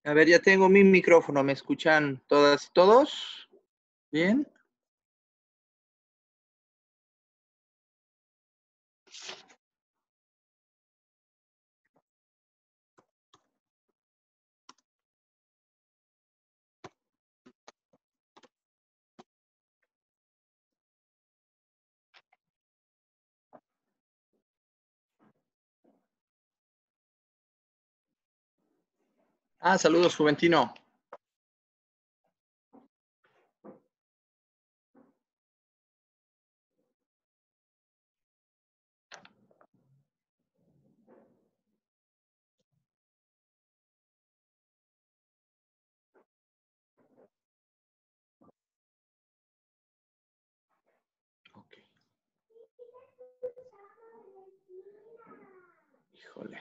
A ver, ya tengo mi micrófono. ¿Me escuchan todas y todos? ¿Bien? Saludos, Juventino. Ok. Híjole.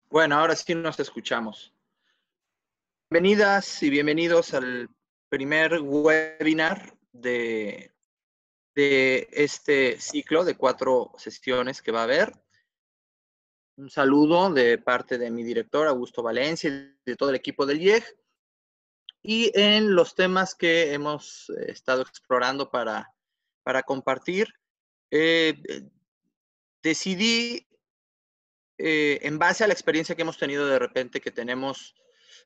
Bueno, ahora sí nos escuchamos. Bienvenidas y bienvenidos al primer webinar de este ciclo de 4 sesiones que va a haber. Un saludo de parte de mi director, Augusto Valencia, y de todo el equipo del IEG. Y en los temas que hemos estado explorando para compartir, decidí, en base a la experiencia que hemos tenido de repente, que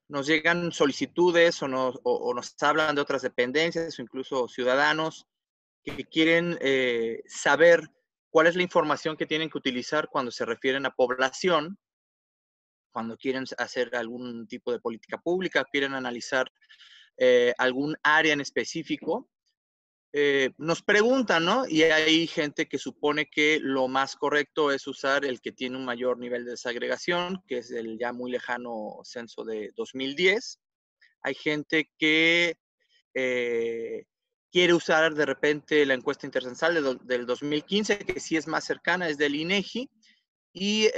nos llegan solicitudes o nos hablan de otras dependencias o incluso ciudadanos que quieren saber cuál es la información que tienen que utilizar cuando se refieren a población, cuando quieren hacer algún tipo de política pública, quieren analizar algún área en específico. Nos preguntan, ¿no? Y hay gente que supone que lo más correcto es usar el que tiene un mayor nivel de desagregación, que es el ya muy lejano censo de 2010. Hay gente que eh, quiere usar de repente la encuesta intercensal del 2015, que sí es más cercana, es del INEGI, y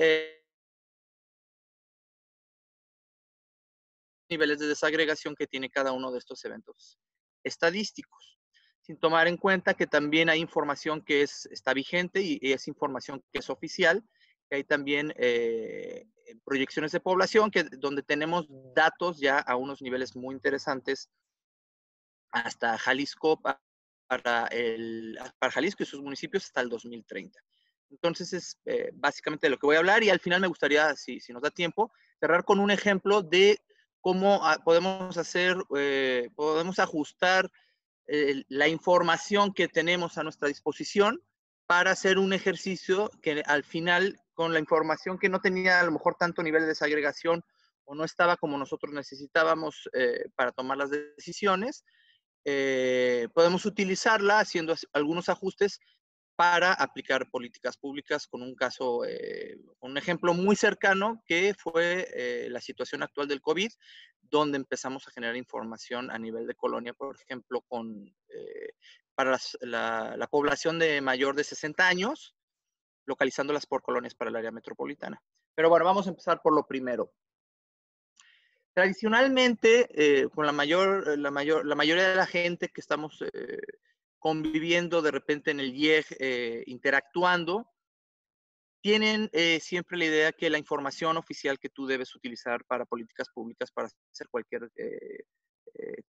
niveles de desagregación que tiene cada uno de estos eventos estadísticos, sin tomar en cuenta que también hay información que está vigente y es información que es oficial, que hay también proyecciones de población donde tenemos datos ya a unos niveles muy interesantes hasta Jalisco, para Jalisco y sus municipios hasta el 2030. Entonces es básicamente de lo que voy a hablar y al final me gustaría, si nos da tiempo, cerrar con un ejemplo de cómo podemos ajustar la información que tenemos a nuestra disposición para hacer un ejercicio que al final, con la información que no tenía a lo mejor tanto nivel de desagregación o no estaba como nosotros necesitábamos para tomar las decisiones, podemos utilizarla haciendo algunos ajustes para aplicar políticas públicas con un caso, un ejemplo muy cercano que fue la situación actual del COVID, donde empezamos a generar información a nivel de colonia, por ejemplo, para la población de mayor de 60 años, localizándolas por colonias para el área metropolitana. Pero bueno, vamos a empezar por lo primero. Tradicionalmente, con la mayoría de la gente que estamos conviviendo de repente en el IEG, interactuando, tienen siempre la idea que la información oficial que tú debes utilizar para políticas públicas, para hacer cualquier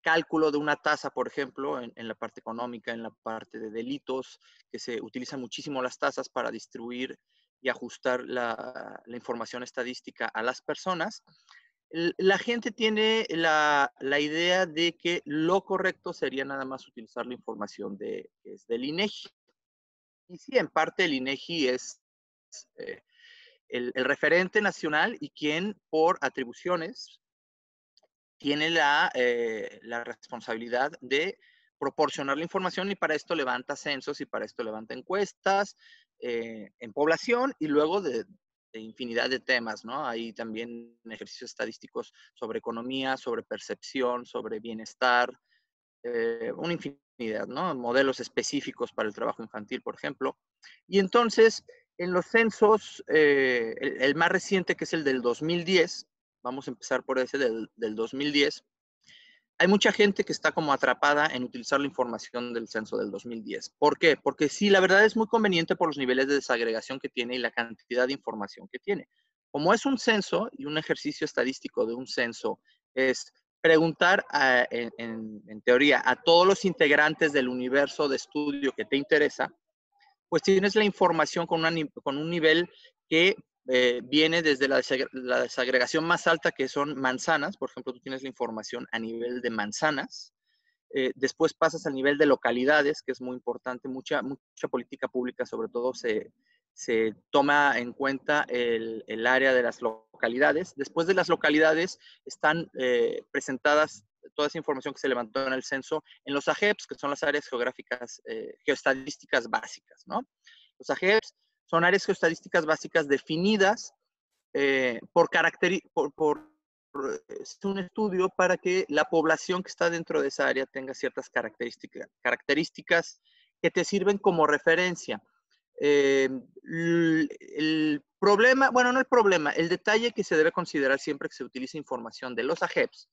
cálculo de una tasa, por ejemplo, en la parte económica, en la parte de delitos, que se utilizan muchísimo las tasas para distribuir y ajustar la información estadística a las personas. La gente tiene la idea de que lo correcto sería nada más utilizar la información del INEGI. Y sí, en parte el INEGI es eh, el referente nacional y quien por atribuciones tiene la responsabilidad de proporcionar la información, y para esto levanta censos y para esto levanta encuestas en población y luego de infinidad de temas, ¿no? Hay también ejercicios estadísticos sobre economía, sobre percepción, sobre bienestar, una infinidad, ¿no? Modelos específicos para el trabajo infantil, por ejemplo. Y entonces, en los censos, el más reciente, que es el del 2010, vamos a empezar por ese del 2010, hay mucha gente que está como atrapada en utilizar la información del censo del 2010. ¿Por qué? Porque sí, la verdad es muy conveniente por los niveles de desagregación que tiene y la cantidad de información que tiene. Como es un censo y un ejercicio estadístico de un censo es preguntar en teoría a todos los integrantes del universo de estudio que te interesa, pues tienes la información con un nivel que viene desde la desagregación más alta, que son manzanas. Por ejemplo, tú tienes la información a nivel de manzanas. Después pasas al nivel de localidades, que es muy importante. Mucha política pública, sobre todo, se toma en cuenta el área de las localidades. Después de las localidades están presentadas toda esa información que se levantó en el censo en los AGEPs, que son las áreas geográficas, geoestadísticas básicas, ¿no? Los AGEPs son áreas geoestadísticas básicas definidas es un estudio para que la población que está dentro de esa área tenga ciertas características que te sirven como referencia. El problema, bueno, no el problema, el detalle que se debe considerar siempre que se utiliza información de los AGEPs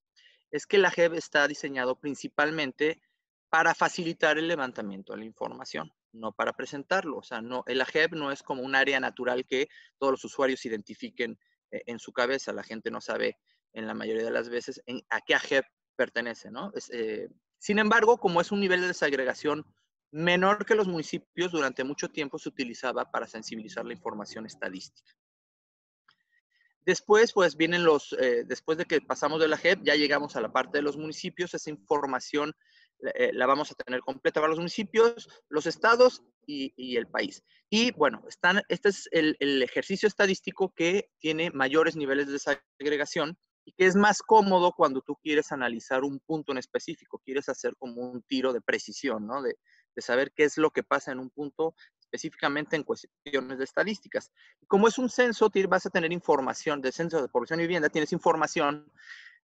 es que el AGEP está diseñado principalmente para facilitar el levantamiento de la información, no para presentarlo. O sea, no, el AGEP no es como un área natural que todos los usuarios identifiquen en su cabeza. La gente no sabe en la mayoría de las veces a qué AGEP pertenece, ¿no? Sin embargo, como es un nivel de desagregación menor que los municipios, durante mucho tiempo se utilizaba para sensibilizar la información estadística. Después, pues vienen después de que pasamos de la JEP, ya llegamos a la parte de los municipios. Esa información la vamos a tener completa para los municipios, los estados y el país. Y bueno, este es el ejercicio estadístico que tiene mayores niveles de desagregación y que es más cómodo cuando tú quieres analizar un punto en específico, quieres hacer como un tiro de precisión, ¿no? De saber qué es lo que pasa en un punto específicamente en cuestiones de estadísticas. Como es un censo, vas a tener información del censo de población y vivienda, tienes información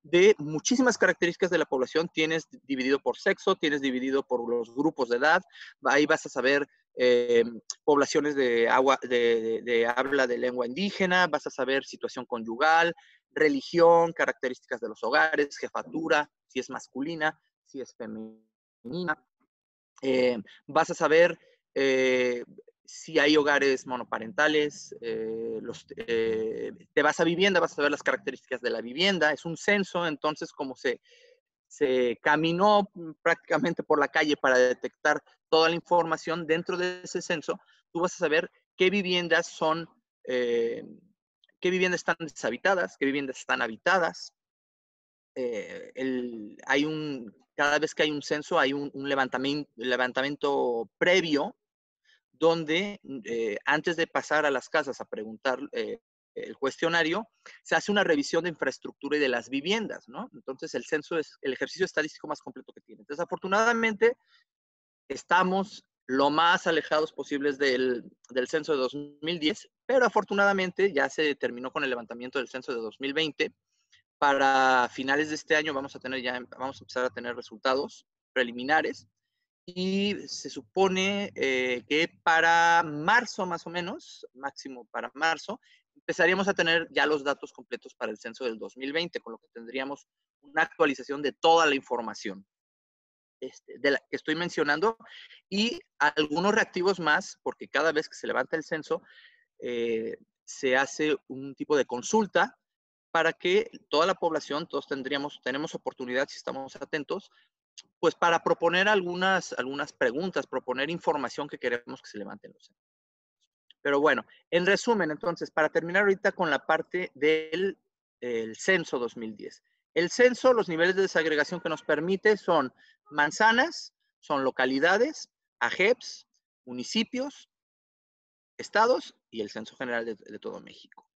de muchísimas características de la población, tienes dividido por sexo, tienes dividido por los grupos de edad, ahí vas a saber poblaciones de habla de lengua indígena, vas a saber situación conyugal, religión, características de los hogares, jefatura, si es masculina, si es femenina. Vas a saber si hay hogares monoparentales, te vas a vivienda, vas a saber las características de la vivienda. Es un censo, entonces como se caminó prácticamente por la calle para detectar toda la información dentro de ese censo, tú vas a saber qué viviendas qué viviendas están deshabitadas, qué viviendas están habitadas. Cada vez que hay un censo hay un levantamiento previo donde antes de pasar a las casas a preguntar el cuestionario, se hace una revisión de infraestructura y de las viviendas, ¿no? Entonces el censo es el ejercicio estadístico más completo que tiene. Desafortunadamente, estamos lo más alejados posibles del censo de 2010, pero afortunadamente ya se terminó con el levantamiento del censo de 2020. Para finales de este año vamos a empezar a tener resultados preliminares y se supone que para marzo más o menos, máximo para marzo, empezaríamos a tener ya los datos completos para el censo del 2020, con lo que tendríamos una actualización de toda la información de la que estoy mencionando y algunos reactivos más, porque cada vez que se levanta el censo, se hace un tipo de consulta para que toda la población, todos tenemos oportunidad, si estamos atentos, pues para proponer algunas preguntas, proponer información que queremos que se levanten los. Pero bueno, en resumen, entonces, para terminar ahorita con la parte del censo 2010. El censo, los niveles de desagregación que nos permite son manzanas, son localidades, AGEPs, municipios, estados y el censo general de todo México.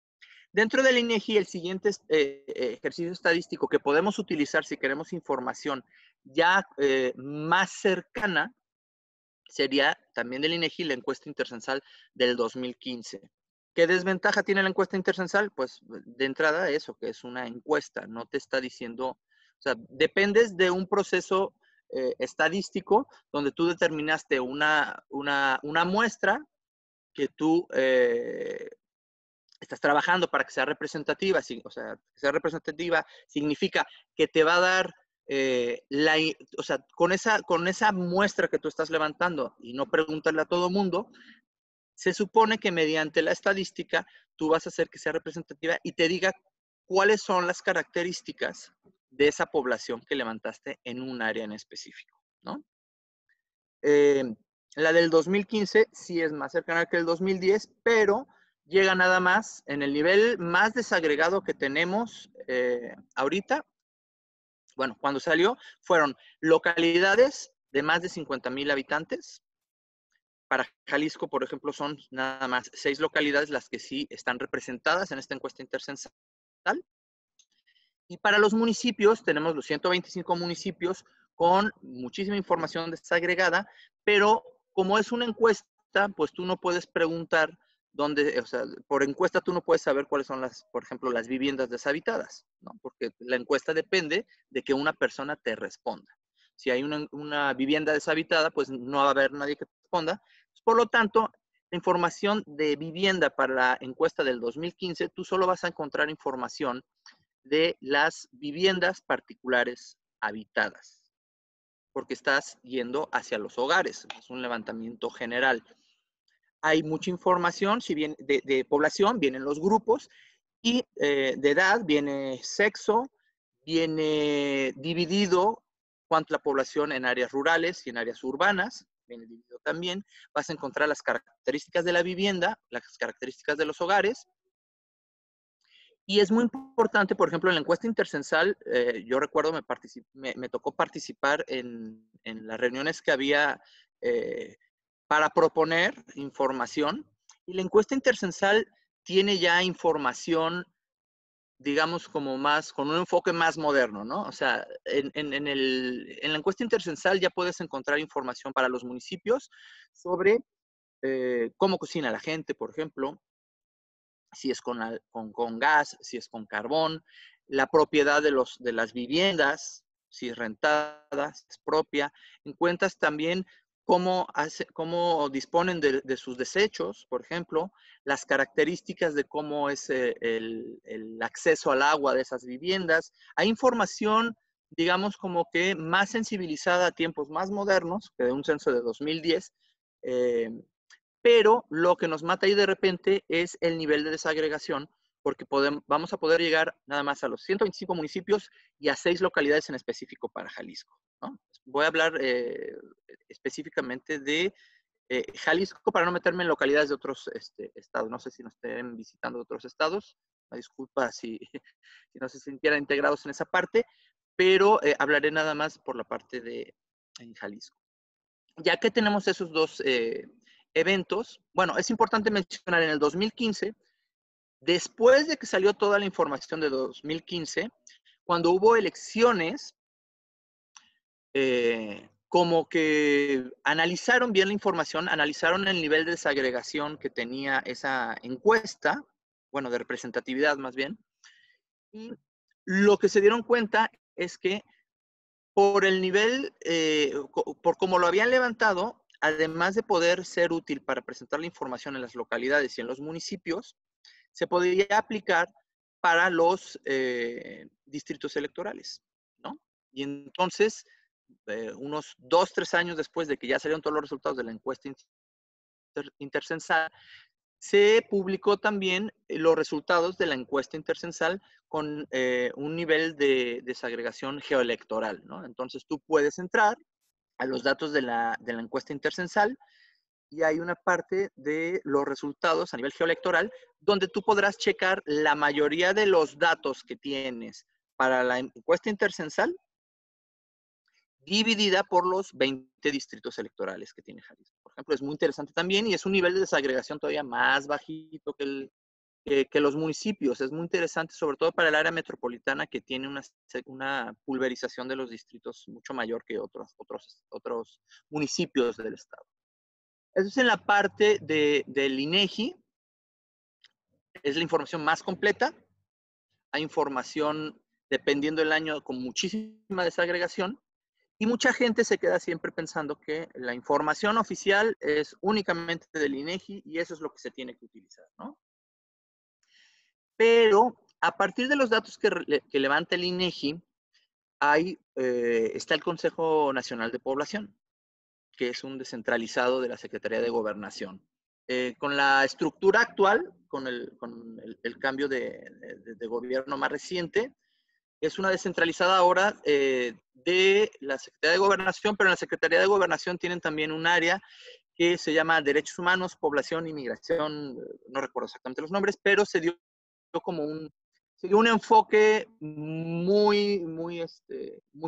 Dentro del INEGI, el siguiente ejercicio estadístico que podemos utilizar si queremos información ya más cercana sería también del INEGI la encuesta intercensal del 2015. ¿Qué desventaja tiene la encuesta intercensal? Pues de entrada eso, que es una encuesta, no te está diciendo, o sea, dependes de un proceso estadístico donde tú determinaste una muestra que tú estás trabajando para que sea representativa, o sea, que sea representativa significa que te va a dar o sea, con esa muestra que tú estás levantando y no preguntarle a todo mundo, se supone que mediante la estadística tú vas a hacer que sea representativa y te diga cuáles son las características de esa población que levantaste en un área en específico, ¿no? La del 2015 sí es más cercana que el 2010, pero llega nada más en el nivel más desagregado que tenemos ahorita. Bueno, cuando salió fueron localidades de más de 50,000 habitantes. Para Jalisco, por ejemplo, son nada más 6 localidades las que sí están representadas en esta encuesta intercensal. Y para los municipios, tenemos los 125 municipios con muchísima información desagregada, pero como es una encuesta, pues tú no puedes preguntar dónde, o sea, por encuesta tú no puedes saber cuáles son por ejemplo, las viviendas deshabitadas, ¿no? Porque la encuesta depende de que una persona te responda. Si hay una vivienda deshabitada, pues no va a haber nadie que te responda. Por lo tanto, la información de vivienda para la encuesta del 2015, tú solo vas a encontrar información de las viviendas particulares habitadas, porque estás yendo hacia los hogares, es un levantamiento general. Hay mucha información, si bien de población, vienen los grupos, y de edad viene sexo, viene dividido cuánto la población en áreas rurales y en áreas urbanas, viene dividido también. Vas a encontrar las características de la vivienda, las características de los hogares. Y es muy importante, por ejemplo, en la encuesta intercensal, yo recuerdo me tocó participar en las reuniones que había para proponer información. Y la encuesta intercensal tiene ya información, digamos, como más, con un enfoque más moderno, ¿no? O sea, en la encuesta intercensal ya puedes encontrar información para los municipios sobre cómo cocina la gente, por ejemplo, si es con gas, si es con carbón, la propiedad de las viviendas, si es rentada, si es propia. Encuentras también cómo disponen de sus desechos, por ejemplo, las características de cómo es el acceso al agua de esas viviendas. Hay información, digamos, como que más sensibilizada a tiempos más modernos, que de un censo de 2010, pero lo que nos mata ahí de repente es el nivel de desagregación, porque vamos a poder llegar nada más a los 125 municipios y a 6 localidades en específico para Jalisco, ¿no? Voy a hablar específicamente de Jalisco para no meterme en localidades de otros estados. No sé si nos estén visitando de otros estados. Una disculpa si no se sintieran integrados en esa parte, pero hablaré nada más por la parte en Jalisco. Ya que tenemos esos dos eventos, bueno, es importante mencionar en el 2015, después de que salió toda la información de 2015, cuando hubo elecciones, como que analizaron bien la información, analizaron el nivel de desagregación que tenía esa encuesta, bueno, de representatividad más bien, y lo que se dieron cuenta es que por el nivel, por cómo lo habían levantado, además de poder ser útil para presentar la información en las localidades y en los municipios, se podría aplicar para los distritos electorales, ¿no? Y entonces, unos 2, 3 años después de que ya salieron todos los resultados de la encuesta intercensal, se publicó también los resultados de la encuesta intercensal con un nivel de desagregación geoelectoral, ¿no? Entonces tú puedes entrar a los datos de la encuesta intercensal y hay una parte de los resultados a nivel geoelectoral donde tú podrás checar la mayoría de los datos que tienes para la encuesta intercensal dividida por los 20 distritos electorales que tiene Jalisco. Por ejemplo, es muy interesante también y es un nivel de desagregación todavía más bajito que los municipios. Es muy interesante, sobre todo para el área metropolitana, que tiene una pulverización de los distritos mucho mayor que otros municipios del estado. Eso es en la parte del INEGI. Es la información más completa. Hay información, dependiendo del año, con muchísima desagregación. Y mucha gente se queda siempre pensando que la información oficial es únicamente del INEGI y eso es lo que se tiene que utilizar, ¿no? Pero a partir de los datos que levanta el INEGI, está el Consejo Nacional de Población, que es un descentralizado de la Secretaría de Gobernación. Con la estructura actual, con el cambio de gobierno más reciente, es una descentralizada ahora de la Secretaría de Gobernación, pero en la Secretaría de Gobernación tienen también un área que se llama Derechos Humanos, Población y Migración, no recuerdo exactamente los nombres, pero se dio un enfoque muy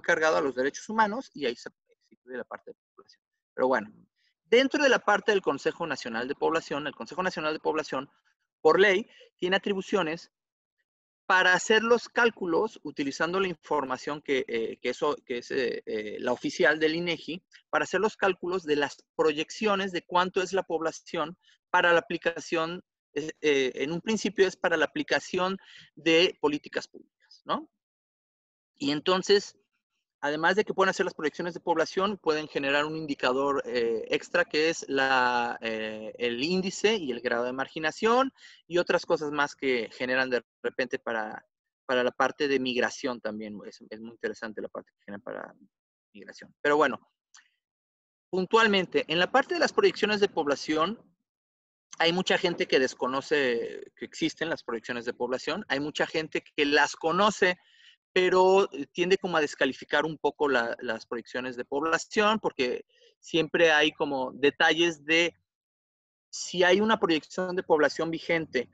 cargado a los derechos humanos y ahí se incluye la parte de población. Pero bueno, dentro de la parte del Consejo Nacional de Población, el Consejo Nacional de Población, por ley, tiene atribuciones para hacer los cálculos utilizando la información que es la oficial del INEGI, para hacer los cálculos de las proyecciones de cuánto es la población para la aplicación, en un principio es para la aplicación de políticas públicas, ¿no? Y entonces, además de que pueden hacer las proyecciones de población, pueden generar un indicador extra que es el índice y el grado de marginación y otras cosas más que generan de repente para la parte de migración también. Es muy interesante la parte que generan para migración. Pero bueno, puntualmente, en la parte de las proyecciones de población, hay mucha gente que desconoce que existen las proyecciones de población. Hay mucha gente que las conoce, pero tiende como a descalificar un poco las proyecciones de población, porque siempre hay como detalles de si hay una proyección de población vigente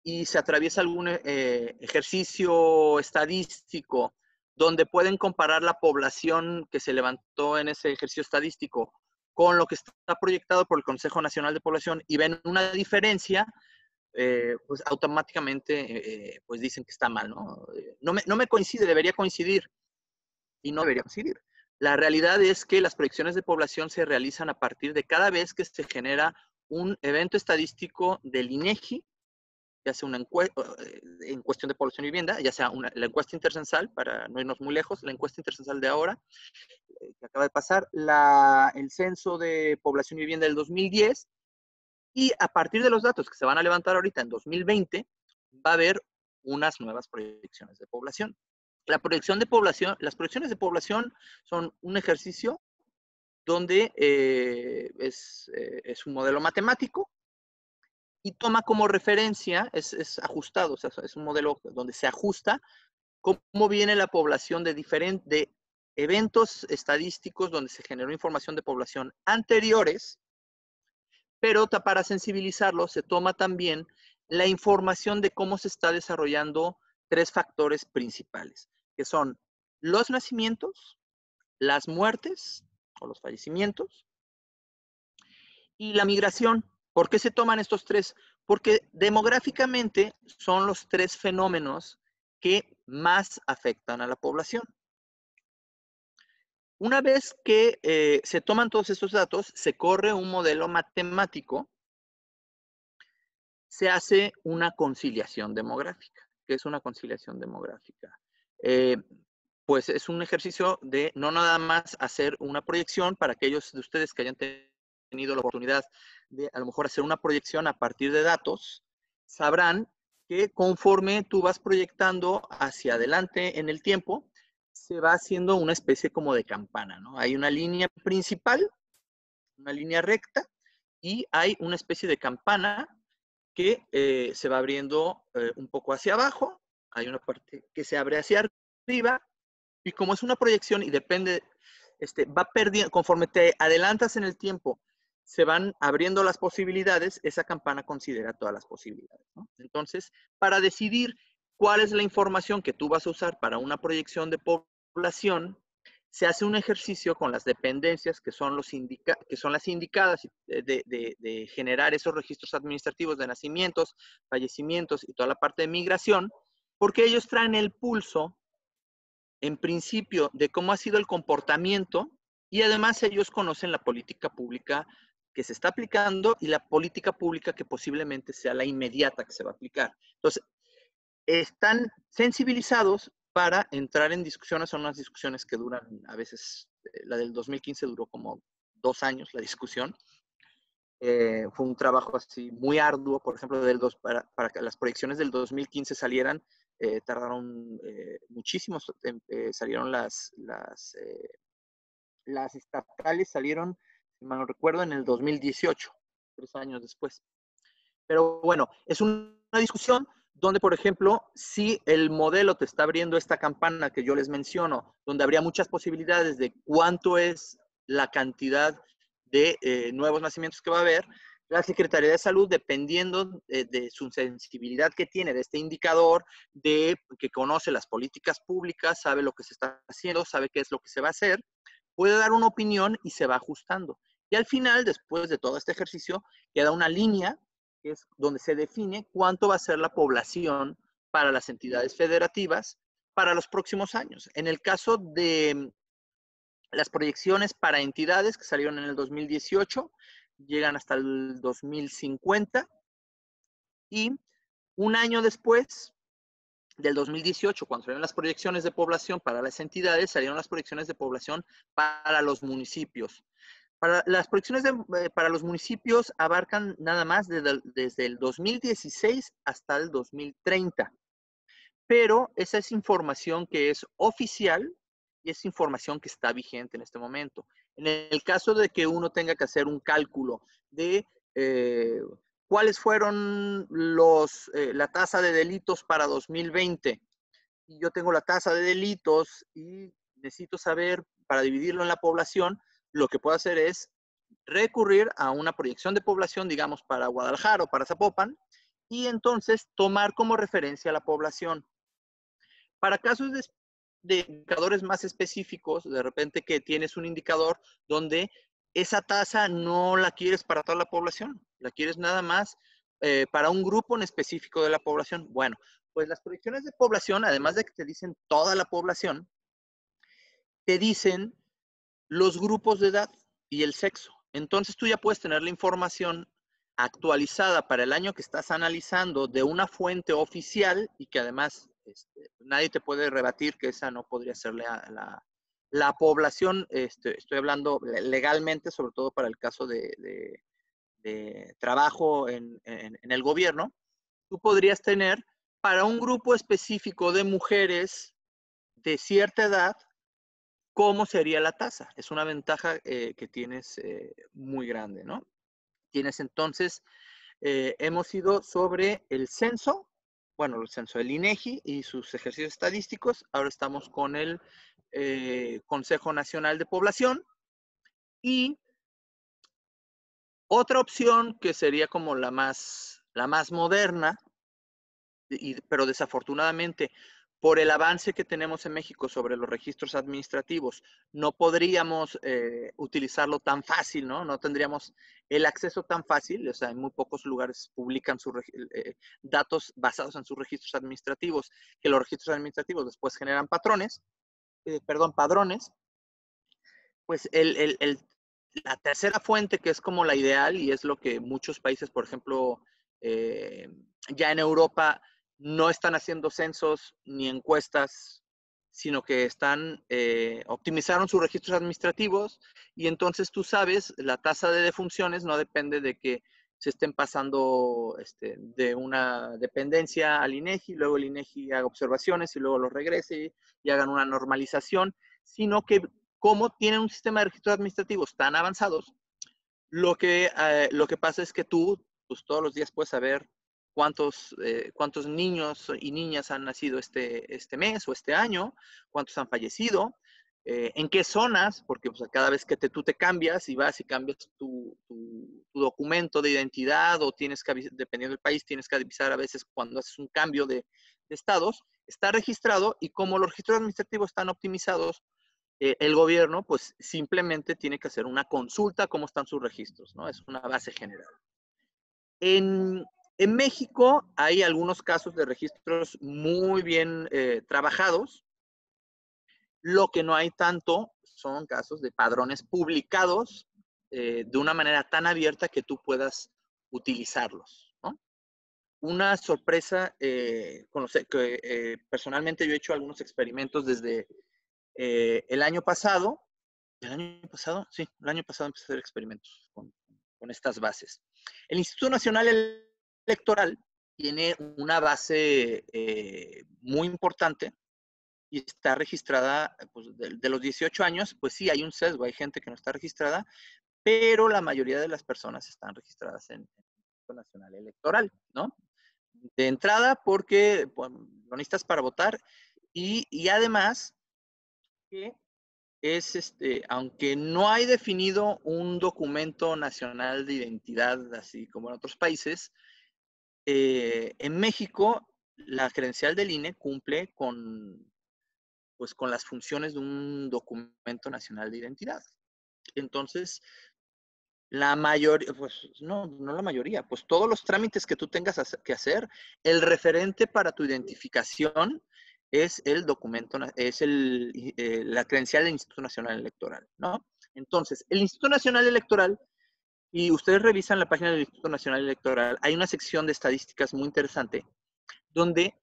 y se atraviesa algún ejercicio estadístico donde pueden comparar la población que se levantó en ese ejercicio estadístico con lo que está proyectado por el Consejo Nacional de Población y ven una diferencia, pues automáticamente pues dicen que está mal, ¿no? No me coincide, debería coincidir y no debería coincidir. La realidad es que las proyecciones de población se realizan a partir de cada vez que se genera un evento estadístico del INEGI, ya sea una encuesta en cuestión de población y vivienda, ya sea la encuesta intercensal, para no irnos muy lejos, la encuesta intercensal de ahora, que acaba de pasar, el censo de población y vivienda del 2010, y a partir de los datos que se van a levantar ahorita en 2020, va a haber unas nuevas proyecciones de población. Las proyecciones de población son un ejercicio donde es un modelo matemático y toma como referencia, es ajustado, o sea, es un modelo donde se ajusta cómo viene la población de eventos estadísticos donde se generó información de población anteriores, pero para sensibilizarlo se toma también la información de cómo se está desarrollando 3 factores principales, que son los nacimientos, las muertes o los fallecimientos y la migración. ¿Por qué se toman estos 3? Porque demográficamente son los 3 fenómenos que más afectan a la población. Una vez que se toman todos estos datos, se corre un modelo matemático, se hace una conciliación demográfica. ¿Qué es una conciliación demográfica? Pues es un ejercicio de no nada más hacer una proyección para aquellos de ustedes que hayan tenido la oportunidad de a lo mejor hacer una proyección a partir de datos, sabrán que conforme tú vas proyectando hacia adelante en el tiempo, se va haciendo una especie como de campana, ¿no? Hay una línea principal, una línea recta, y hay una especie de campana que se va abriendo un poco hacia abajo, hay una parte que se abre hacia arriba, y como es una proyección y depende, va perdiendo, conforme te adelantas en el tiempo, se van abriendo las posibilidades, esa campana considera todas las posibilidades, ¿no? Entonces, para decidir cuál es la información que tú vas a usar para una proyección de población, se hace un ejercicio con las dependencias que son, que son las indicadas de generar esos registros administrativos de nacimientos, fallecimientos y toda la parte de migración, porque ellos traen el pulso, en principio, de cómo ha sido el comportamiento y además ellos conocen la política pública que se está aplicando y la política pública que posiblemente sea la inmediata que se va a aplicar. Entonces, están sensibilizados para entrar en discusiones, son unas discusiones que duran a veces, la del 2015 duró como 2 años la discusión. Fue un trabajo así muy arduo, por ejemplo, para que las proyecciones del 2015 salieran, tardaron muchísimo, salieron las estatales salieron, si mal no recuerdo, en el 2018, 3 años después. Pero bueno, es una discusión donde, por ejemplo, si el modelo te está abriendo esta campana que yo les menciono, donde habría muchas posibilidades de cuánto es la cantidad de nuevos nacimientos que va a haber, la Secretaría de Salud, dependiendo de su sensibilidad que tiene de este indicador, de que conoce las políticas públicas, sabe lo que se está haciendo, sabe qué es lo que se va a hacer, puede dar una opinión y se va ajustando. Y al final, después de todo este ejercicio, queda una línea que es donde se define cuánto va a ser la población para las entidades federativas para los próximos años. En el caso de las proyecciones para entidades que salieron en el 2018, llegan hasta el 2050 y un año después del 2018, cuando salieron las proyecciones de población para las entidades, salieron las proyecciones de población para los municipios. Las proyecciones para los municipios abarcan nada más desde el 2016 hasta el 2030. Pero esa es información que es oficial y es información que está vigente en este momento. En el caso de que uno tenga que hacer un cálculo de cuáles fueron la tasa de delitos para 2020, y yo tengo la tasa de delitos y necesito saber para dividirlo en la población, lo que puedo hacer es recurrir a una proyección de población, digamos, para Guadalajara o para Zapopan, y entonces tomar como referencia la población. Para casos de indicadores más específicos, de repente que tienes un indicador donde esa tasa no la quieres para toda la población, la quieres nada más para un grupo en específico de la población. Bueno, pues las proyecciones de población, además de que te dicen toda la población, te dicen los grupos de edad y el sexo. Entonces tú ya puedes tener la información actualizada para el año que estás analizando de una fuente oficial y que además nadie te puede rebatir que esa no podría ser la población. Estoy hablando legalmente, sobre todo para el caso de trabajo en el gobierno. Tú podrías tener para un grupo específico de mujeres de cierta edad, ¿cómo sería la tasa? Es una ventaja que tienes muy grande, ¿no? Tienes entonces, hemos ido sobre el censo, bueno, el censo del INEGI y sus ejercicios estadísticos. Ahora estamos con el Consejo Nacional de Población y otra opción que sería como la más moderna, pero desafortunadamente por el avance que tenemos en México sobre los registros administrativos, no podríamos utilizarlo tan fácil, ¿no? No tendríamos el acceso tan fácil, o sea, en muy pocos lugares publican sus datos basados en sus registros administrativos, que los registros administrativos después generan padrones, pues la tercera fuente, que es como la ideal y es lo que muchos países, por ejemplo, ya en Europa, no están haciendo censos ni encuestas, sino que optimizaron sus registros administrativos y entonces tú sabes, la tasa de defunciones no depende de que se estén pasando de una dependencia al INEGI, luego el INEGI haga observaciones y luego los regrese y hagan una normalización, sino que como tienen un sistema de registros administrativos tan avanzados, lo que pasa es que tú pues, todos los días puedes saber cuántos niños y niñas han nacido este mes o este año, cuántos han fallecido, en qué zonas, porque pues, cada vez que tú te cambias y vas y cambias tu documento de identidad o tienes que, dependiendo del país, tienes que avisar a veces cuando haces un cambio de estados, está registrado y como los registros administrativos están optimizados, el gobierno pues simplemente tiene que hacer una consulta cómo están sus registros, ¿no? Es una base general. En México hay algunos casos de registros muy bien trabajados. Lo que no hay tanto son casos de padrones publicados de una manera tan abierta que tú puedas utilizarlos, ¿no? Una sorpresa, personalmente yo he hecho algunos experimentos desde el año pasado. ¿El año pasado? Sí, el año pasado empecé a hacer experimentos con estas bases. El Instituto Nacional Electoral tiene una base muy importante y está registrada pues, de los 18 años, pues sí, hay un sesgo, hay gente que no está registrada, pero la mayoría de las personas están registradas en el Instituto Nacional Electoral, ¿no? De entrada, porque bueno, lo necesitas para votar y además que es, aunque no hay definido un documento nacional de identidad, así como en otros países, en México la credencial del INE cumple pues, con las funciones de un documento nacional de identidad. Entonces, la mayoría, pues no la mayoría, pues todos los trámites que tú tengas que hacer, el referente para tu identificación es el documento, es la credencial del Instituto Nacional Electoral, ¿no? Entonces, el Instituto Nacional Electoral, y ustedes revisan la página del Instituto Nacional Electoral, hay una sección de estadísticas muy interesante, donde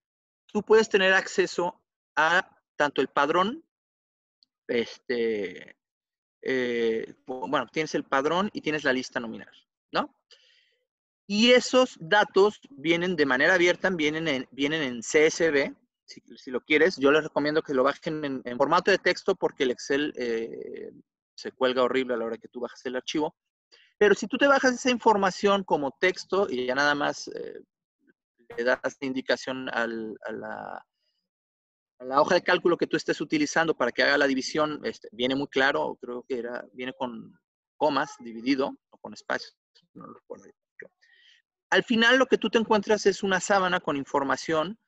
tú puedes tener acceso a tanto el padrón, bueno, tienes el padrón y tienes la lista nominal, ¿no? Y esos datos vienen de manera abierta, vienen en CSV, si lo quieres. Yo les recomiendo que lo bajen en formato de texto porque el Excel se cuelga horrible a la hora que tú bajas el archivo. Pero si tú te bajas esa información como texto y ya nada más le das indicación a la hoja de cálculo que tú estés utilizando para que haga la división, viene muy claro, creo que viene con comas dividido o con espacios, no lo recuerdo. Al final lo que tú te encuentras es una sábana con información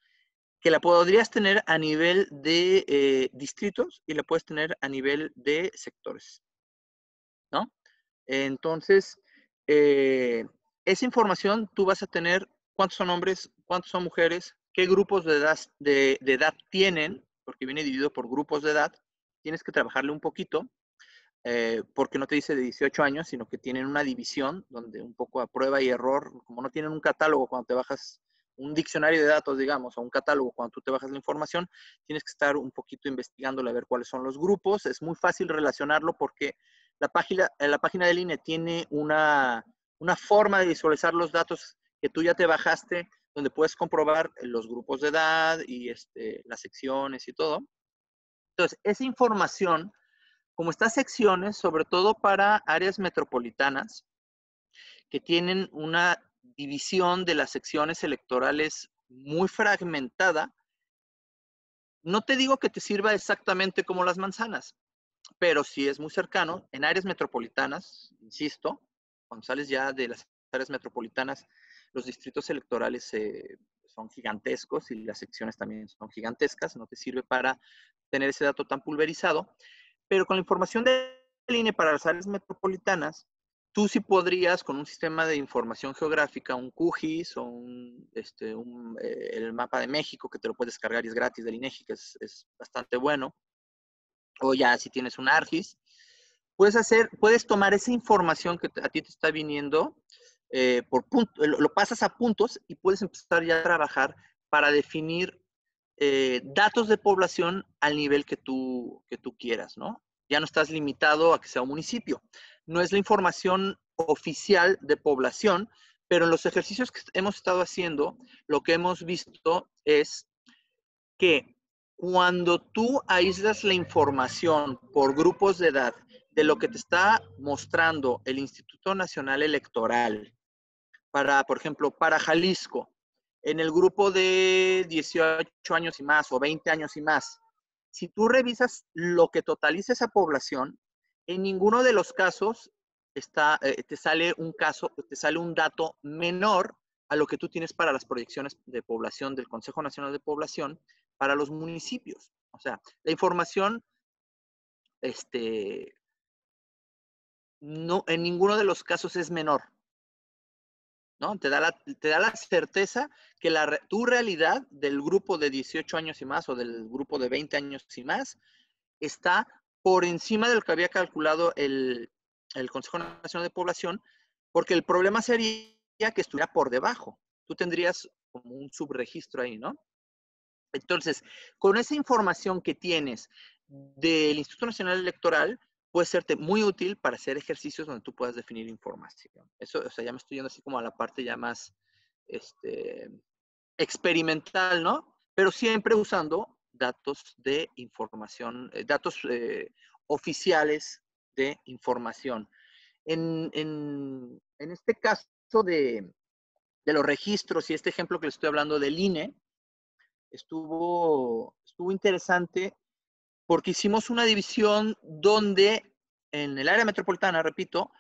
que la podrías tener a nivel de distritos y la puedes tener a nivel de sectores, ¿no? Entonces, esa información tú vas a tener cuántos son hombres, cuántos son mujeres, qué grupos de edad tienen, porque viene dividido por grupos de edad. Tienes que trabajarle un poquito, porque no te dice de 18 años, sino que tienen una división donde un poco a prueba y error, como no tienen un catálogo cuando te bajas un diccionario de datos, digamos, o un catálogo cuando tú te bajas la información, tienes que estar un poquito investigándole a ver cuáles son los grupos. Es muy fácil relacionarlo porque la página del INE tiene una forma de visualizar los datos que tú ya te bajaste, donde puedes comprobar los grupos de edad y las secciones y todo. Entonces, esa información, como estas secciones, sobre todo para áreas metropolitanas, que tienen una división de las secciones electorales muy fragmentada, no te digo que te sirva exactamente como las manzanas, pero sí es muy cercano. En áreas metropolitanas, insisto, cuando sales ya de las áreas metropolitanas, los distritos electorales son gigantescos y las secciones también son gigantescas, no te sirve para tener ese dato tan pulverizado, pero con la información del INE para las áreas metropolitanas, tú sí podrías, con un sistema de información geográfica, un QGIS o el mapa de México, que te lo puedes descargar y es gratis del INEGI, que es bastante bueno, o ya si tienes un ARGIS, puedes tomar esa información que a ti te está viniendo, lo pasas a puntos y puedes empezar ya a trabajar para definir datos de población al nivel que tú quieras, ¿no? Ya no estás limitado a que sea un municipio. No es la información oficial de población, pero en los ejercicios que hemos estado haciendo, lo que hemos visto es que cuando tú aíslas la información por grupos de edad de lo que te está mostrando el Instituto Nacional Electoral, por ejemplo, para Jalisco, En el grupo de 18 años y más o 20 años y más, si tú revisas lo que totaliza esa población, en ninguno de los casos te sale un dato menor a lo que tú tienes para las proyecciones de población del Consejo Nacional de Población para los municipios. O sea, la información no, en ninguno de los casos es menor, ¿no? Te da la certeza que tu realidad del grupo de 18 años y más o del grupo de 20 años y más está por encima de lo que había calculado el Consejo Nacional de Población, porque el problema sería que estuviera por debajo. Tú tendrías como un subregistro ahí, ¿no? Entonces, con esa información que tienes del Instituto Nacional Electoral, puede serte muy útil para hacer ejercicios donde tú puedas definir información. Eso, o sea, ya me estoy yendo así como a la parte ya más experimental, ¿no? Pero siempre usando datos de información, datos oficiales de información. En este caso de los registros y este ejemplo que les estoy hablando del INE, estuvo interesante porque hicimos una división donde en el área metropolitana, repito,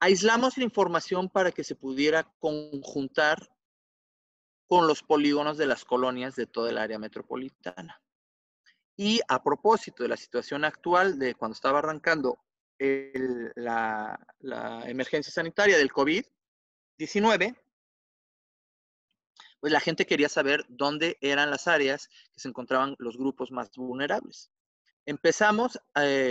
aislamos la información para que se pudiera conjuntar con los polígonos de las colonias de toda el área metropolitana. Y a propósito de la situación actual de cuando estaba arrancando la emergencia sanitaria del COVID-19, pues la gente quería saber dónde eran las áreas que se encontraban los grupos más vulnerables. Empezamos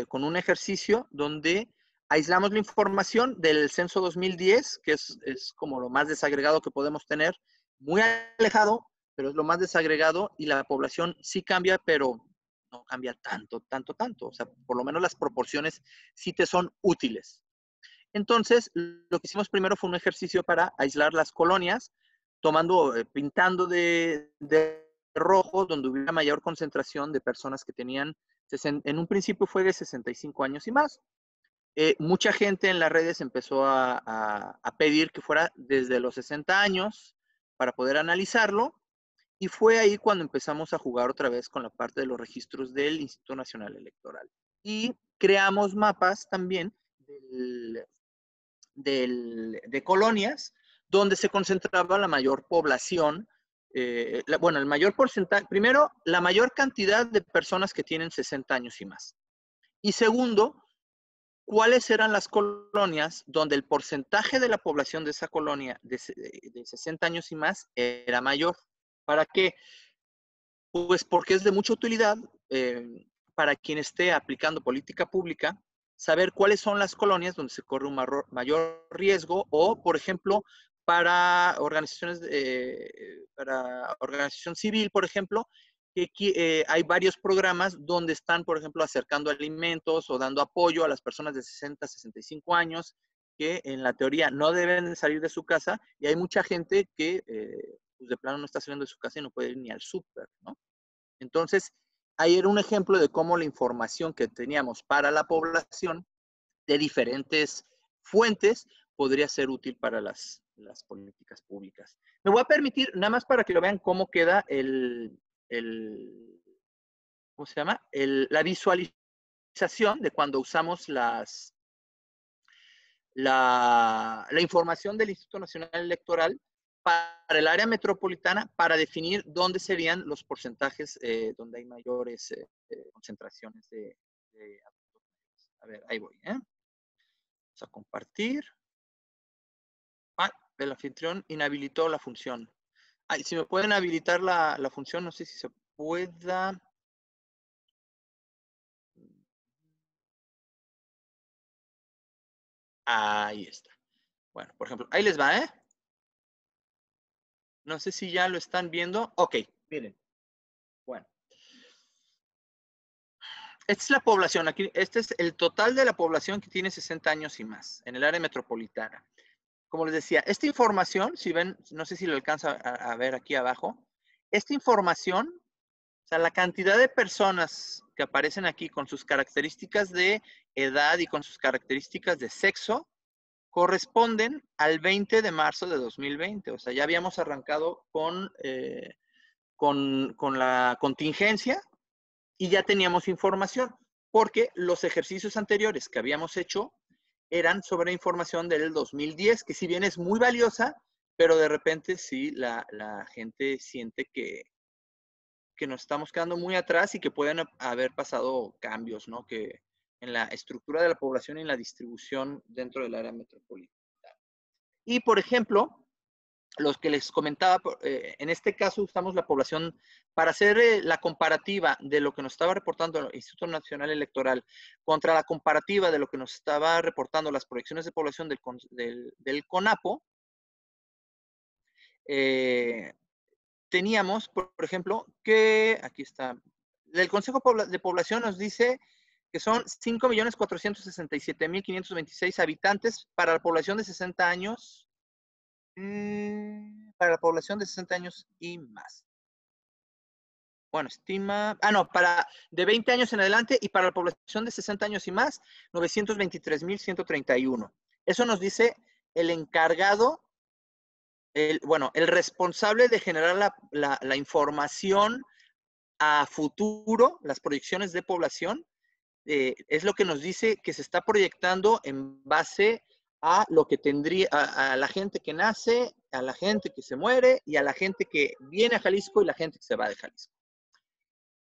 con un ejercicio donde aislamos la información del censo 2010, que es como lo más desagregado que podemos tener, muy alejado, pero es lo más desagregado y la población sí cambia, pero no cambia tanto. O sea, por lo menos las proporciones sí te son útiles. Entonces, lo que hicimos primero fue un ejercicio para aislar las colonias, pintando de rojo, donde hubiera mayor concentración de personas que tenían, en un principio fue de 65 años y más. Mucha gente en las redes empezó a pedir que fuera desde los 60 años para poder analizarlo, y fue ahí cuando empezamos a jugar otra vez con la parte de los registros del Instituto Nacional Electoral. Y creamos mapas también de colonias donde se concentraba la mayor población, bueno, el mayor porcentaje, primero, la mayor cantidad de personas que tienen 60 años y más. Y segundo, cuáles eran las colonias donde el porcentaje de la población de esa colonia de 60 años y más era mayor. ¿Para qué? Pues porque es de mucha utilidad para quien esté aplicando política pública saber cuáles son las colonias donde se corre un mayor riesgo o, por ejemplo, para organización civil, por ejemplo, que hay varios programas donde están, por ejemplo, acercando alimentos o dando apoyo a las personas de 60 a 65 años que en la teoría no deben salir de su casa, y hay mucha gente que pues de plano no está saliendo de su casa y no puede ir ni al súper, ¿no? Entonces, ahí era un ejemplo de cómo la información que teníamos para la población de diferentes fuentes podría ser útil para las políticas públicas. Me voy a permitir, nada más para que lo vean cómo queda ¿cómo se llama? La visualización de cuando usamos la información del Instituto Nacional Electoral para el área metropolitana para definir dónde serían los porcentajes donde hay mayores concentraciones de a ver, ahí voy. Vamos a compartir. El anfitrión inhabilitó la función. Si me pueden habilitar la función, no sé si se pueda. Ahí está. Bueno, por ejemplo, ahí les va, ¿eh? No sé si ya lo están viendo. Ok, miren. Bueno. Esta es la población. Aquí, este es el total de la población que tiene 60 años y más en el área metropolitana. Como les decía, esta información, si ven, no sé si lo alcanza a ver aquí abajo, esta información, o sea, la cantidad de personas que aparecen aquí con sus características de edad y con sus características de sexo, corresponden al 20 de marzo de 2020. O sea, ya habíamos arrancado con la contingencia y ya teníamos información, porque los ejercicios anteriores que habíamos hecho eran sobre información del 2010, que si bien es muy valiosa, pero de repente sí la gente siente que nos estamos quedando muy atrás y que pueden haber pasado cambios, ¿no? Que en la estructura de la población y en la distribución dentro del área metropolitana. Y, por ejemplo, los que les comentaba, en este caso usamos la población para hacer la comparativa de lo que nos estaba reportando el Instituto Nacional Electoral contra la comparativa de lo que nos estaba reportando las proyecciones de población del CONAPO. Teníamos, por ejemplo, que, aquí está, el Consejo de Población nos dice que son 5.467.526 habitantes para la población de 60 años, para la población de 60 años y más. Bueno, estima, para de 20 años en adelante y para la población de 60 años y más, 923.131. Eso nos dice el encargado, el responsable de generar la información a futuro, las proyecciones de población, es lo que nos dice que se está proyectando en base a lo que tendría, a la gente que nace, a la gente que se muere y a la gente que viene a Jalisco y la gente que se va de Jalisco.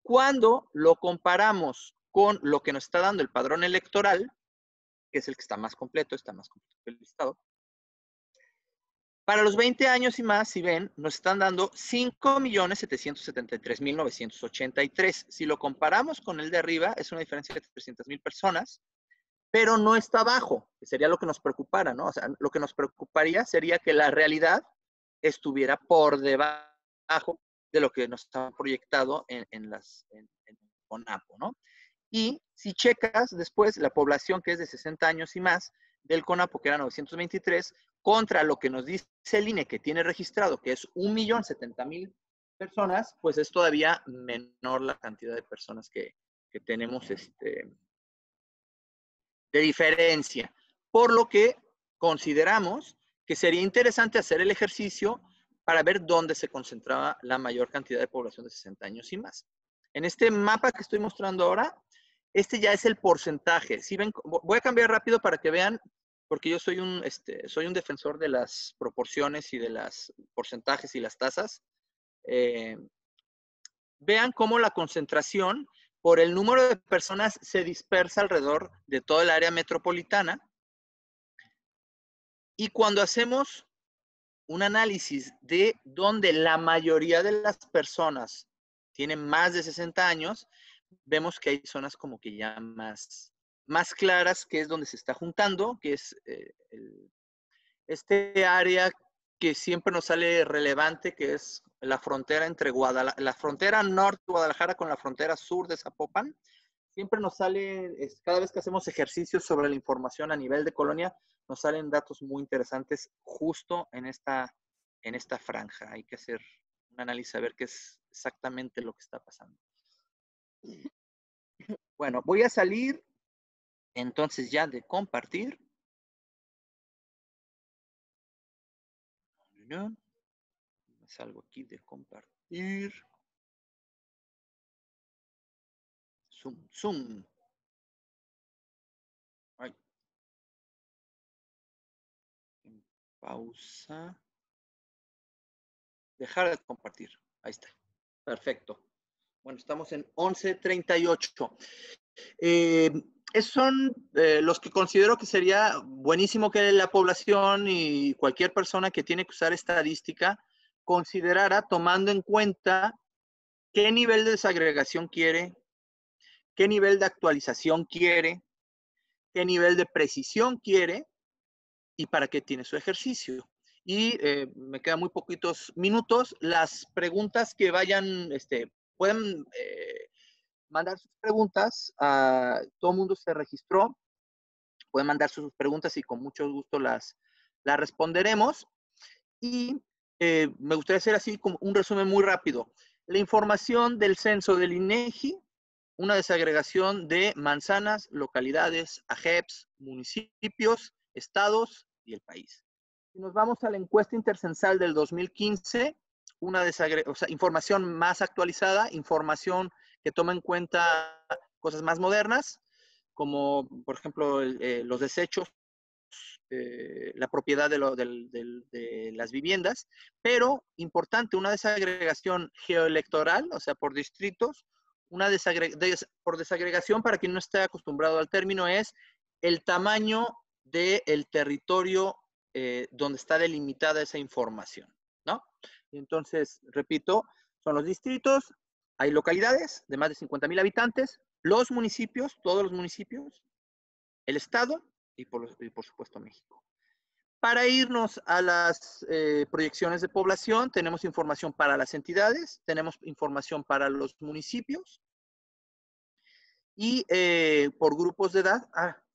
Cuando lo comparamos con lo que nos está dando el padrón electoral, que es el que está más completo que el listado, para los 20 años y más, si ven, nos están dando 5.773.983. Si lo comparamos con el de arriba, es una diferencia de 300,000 personas, pero no está bajo, que sería lo que nos preocupara, ¿no? O sea, lo que nos preocuparía sería que la realidad estuviera por debajo de lo que nos está proyectado en CONAPO, ¿no? Y si checas después la población que es de 60 años y más del CONAPO, que era 923, contra lo que nos dice el INE que tiene registrado, que es 1.070.000 personas, pues es todavía menor la cantidad de personas que tenemos de diferencia. Por lo que consideramos que sería interesante hacer el ejercicio para ver dónde se concentraba la mayor cantidad de población de 60 años y más. En este mapa que estoy mostrando ahora, este ya es el porcentaje. Si ven, voy a cambiar rápido para que vean, porque yo soy un defensor de las proporciones y de los porcentajes y las tasas. Vean cómo la concentración por el número de personas se dispersa alrededor de todo el área metropolitana. Y cuando hacemos un análisis de donde la mayoría de las personas tienen más de 60 años, vemos que hay zonas como que ya más claras, que es donde se está juntando, que es este área que siempre nos sale relevante, que es la frontera entre la frontera norte de Guadalajara con la frontera sur de Zapopan. Siempre nos sale, cada vez que hacemos ejercicios sobre la información a nivel de colonia, nos salen datos muy interesantes justo en esta franja. Hay que hacer un análisis a ver qué es exactamente lo que está pasando. Bueno, voy a salir entonces ya de compartir. Salgo aquí de compartir. Zoom. Ay. En pausa. Dejar de compartir. Ahí está. Perfecto. Bueno, estamos en 11:38. Esos son los que considero que sería buenísimo que la población y cualquier persona que tiene que usar estadística considerara tomando en cuenta qué nivel de desagregación quiere, qué nivel de actualización quiere, qué nivel de precisión quiere y para qué tiene su ejercicio. Y me quedan muy poquitos minutos. Las preguntas que vayan, pueden mandar sus preguntas. Todo el mundo se registró. Pueden mandar sus preguntas y con mucho gusto las responderemos. Y me gustaría hacer así como un resumen muy rápido. La información del censo del INEGI, una desagregación de manzanas, localidades, AGEPs, municipios, estados y el país. Si nos vamos a la encuesta intercensal del 2015, información más actualizada, información que toma en cuenta cosas más modernas, como por ejemplo los desechos, la propiedad de las viviendas, pero importante, una desagregación geoelectoral, o sea, por distritos, por desagregación, para quien no esté acostumbrado al término, es el tamaño del territorio donde está delimitada esa información, ¿no? Entonces, repito, son los distritos, hay localidades de más de 50,000 habitantes, los municipios, todos los municipios, el estado y por supuesto México. Para irnos a las proyecciones de población, tenemos información para las entidades, tenemos información para los municipios y por grupos de edad.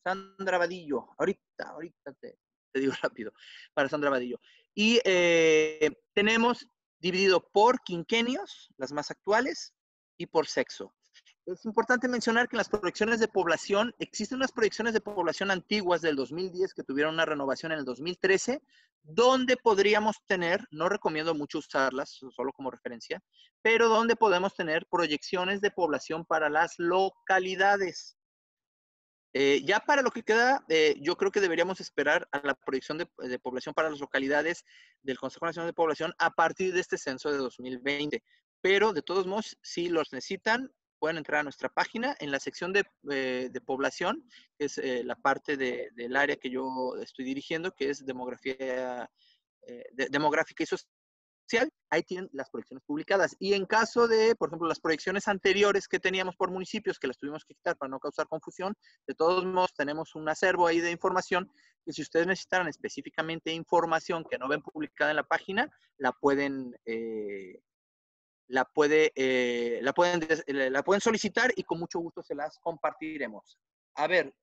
Sandra Vadillo, ahorita te digo rápido, para Sandra Vadillo. Y tenemos dividido por quinquenios, las más actuales, y por sexo. Es importante mencionar que en las proyecciones de población, existen unas proyecciones de población antiguas del 2010 que tuvieron una renovación en el 2013, donde podríamos tener, no recomiendo mucho usarlas, solo como referencia, pero donde podemos tener proyecciones de población para las localidades. Ya para lo que queda, yo creo que deberíamos esperar a la proyección de población para las localidades del Consejo Nacional de Población a partir de este censo de 2020. Pero de todos modos, si los necesitan, pueden entrar a nuestra página en la sección de población, que es la parte del área que yo estoy dirigiendo, que es demográfica y social. Ahí tienen las proyecciones publicadas. Y en caso de, por ejemplo, las proyecciones anteriores que teníamos por municipios, que las tuvimos que quitar para no causar confusión, de todos modos tenemos un acervo ahí de información que si ustedes necesitaran específicamente información que no ven publicada en la página, la pueden solicitar y con mucho gusto se las compartiremos. A ver,